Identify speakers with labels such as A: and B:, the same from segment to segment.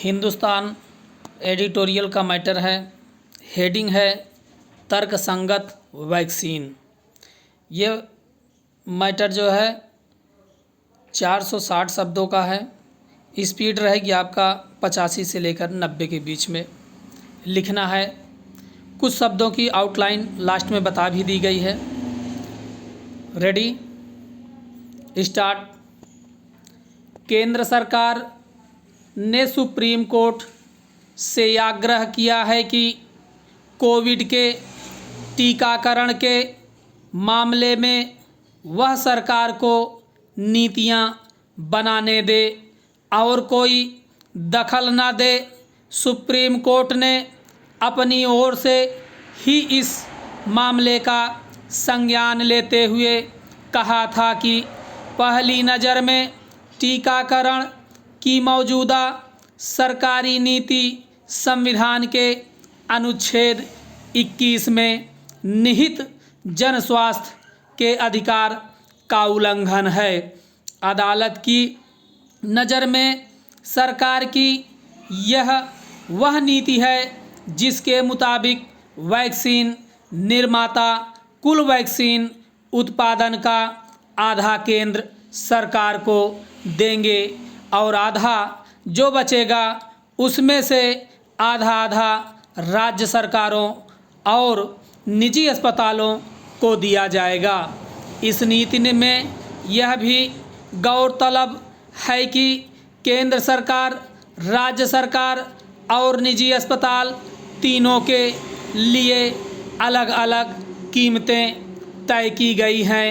A: Hindustan editorial का matter है। Heading है तर्कसंगत वैक्सीन। ये मैटर जो है 460 शब्दों का है। स्पीड रहेगी आपका 85 से लेकर 90 के बीच में। लिखना है, कुछ शब्दों की आउटलाइन लास्ट में बता भी दी गई है। Ready, start. केंद्र सरकार ने सुप्रीम कोर्ट से आग्रह किया है कि कोविड के टीकाकरण के मामले में वह सरकार को नीतियां बनाने दे और कोई दखल न दे। सुप्रीम कोर्ट ने अपनी ओर से ही इस मामले का संज्ञान लेते हुए कहा था कि पहली नज़र में टीकाकरण की मौजूदा सरकारी नीति संविधान के अनुच्छेद 21 में निहित जन स्वास्थ्य के अधिकार का उल्लंघन है। अदालत की नज़र में सरकार की यह वह नीति है जिसके मुताबिक वैक्सीन निर्माता कुल वैक्सीन उत्पादन का आधा केंद्र सरकार को देंगे और आधा जो बचेगा उसमें से आधा आधा राज्य सरकारों और निजी अस्पतालों को दिया जाएगा। इस नीति में यह भी गौरतलब है कि केंद्र सरकार, राज्य सरकार और निजी अस्पताल तीनों के लिए अलग अलग कीमतें तय की गई हैं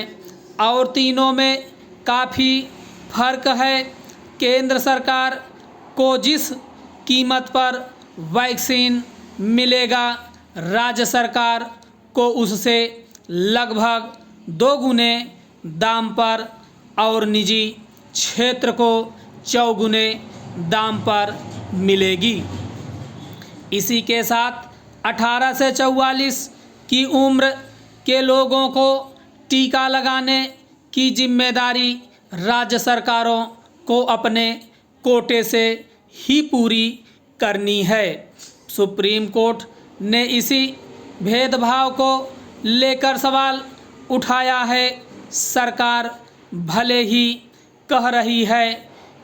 A: और तीनों में काफ़ी फर्क है। केंद्र सरकार को जिस कीमत पर वैक्सीन मिलेगा, राज्य सरकार को उससे लगभग 2 गुने दाम पर और निजी क्षेत्र को 4 गुने दाम पर मिलेगी। इसी के साथ 18 से 44 की उम्र के लोगों को टीका लगाने की जिम्मेदारी राज्य सरकारों को अपने कोटे से ही पूरी करनी है। सुप्रीम कोर्ट ने इसी भेदभाव को लेकर सवाल उठाया है। सरकार भले ही कह रही है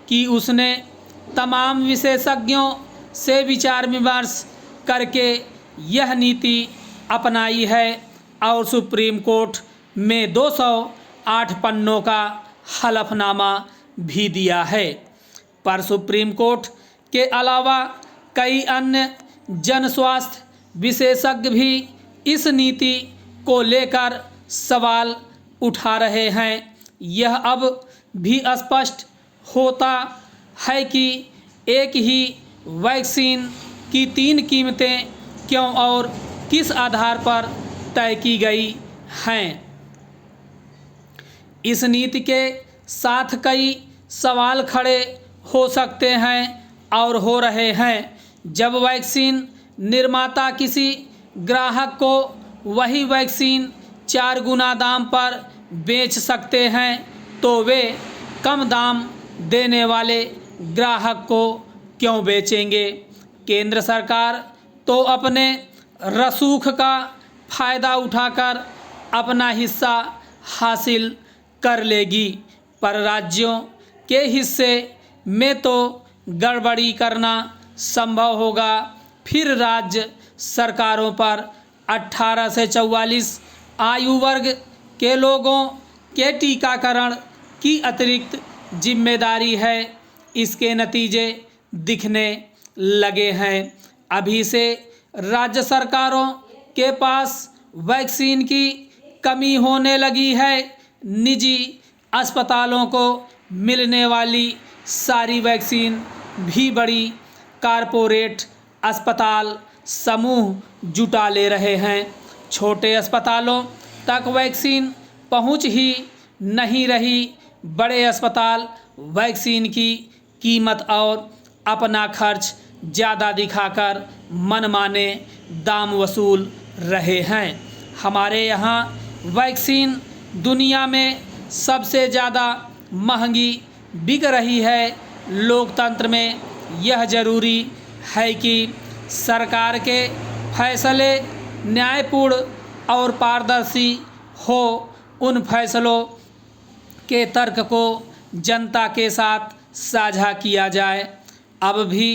A: कि उसने तमाम विशेषज्ञों से विचार विमर्श करके यह नीति अपनाई है और सुप्रीम कोर्ट में 208 पन्नों का हलफनामा भी दिया है, पर सुप्रीम कोर्ट के अलावा कई अन्य जन स्वास्थ्य विशेषज्ञ भी इस नीति को लेकर सवाल उठा रहे हैं। यह अब भी स्पष्ट होता है कि एक ही वैक्सीन की 3 कीमतें क्यों और किस आधार पर तय की गई हैं। इस नीति के साथ कई सवाल खड़े हो सकते हैं और हो रहे हैं। जब वैक्सीन निर्माता किसी ग्राहक को वही वैक्सीन 4 गुना दाम पर बेच सकते हैं तो वे कम दाम देने वाले ग्राहक को क्यों बेचेंगे। केंद्र सरकार तो अपने रसूख का फ़ायदा उठाकर अपना हिस्सा हासिल कर लेगी, पर राज्यों के हिस्से में तो गड़बड़ी करना संभव होगा। फिर राज्य सरकारों पर 18 से 44 आयु वर्ग के लोगों के टीकाकरण की अतिरिक्त जिम्मेदारी है। इसके नतीजे दिखने लगे हैं। अभी से राज्य सरकारों के पास वैक्सीन की कमी होने लगी है। निजी अस्पतालों को मिलने वाली सारी वैक्सीन भी बड़ी कारपोरेट अस्पताल समूह जुटा ले रहे हैं। छोटे अस्पतालों तक वैक्सीन पहुंच ही नहीं रही। बड़े अस्पताल वैक्सीन की कीमत और अपना खर्च ज़्यादा दिखाकर मनमाने दाम वसूल रहे हैं। हमारे यहाँ वैक्सीन दुनिया में सबसे ज़्यादा महंगी बिक रही है। लोकतंत्र में यह ज़रूरी है कि सरकार के फैसले न्यायपूर्ण और पारदर्शी हो। उन फैसलों के तर्क को जनता के साथ साझा किया जाए। अब भी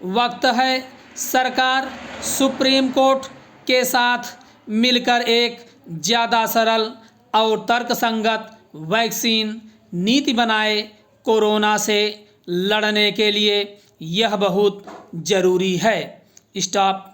A: वक्त है सरकार सुप्रीम कोर्ट के साथ मिलकर एक ज़्यादा सरल और तर्कसंगत वैक्सीन नीति बनाए। कोरोना से लड़ने के लिए यह बहुत ज़रूरी है। स्टॉप।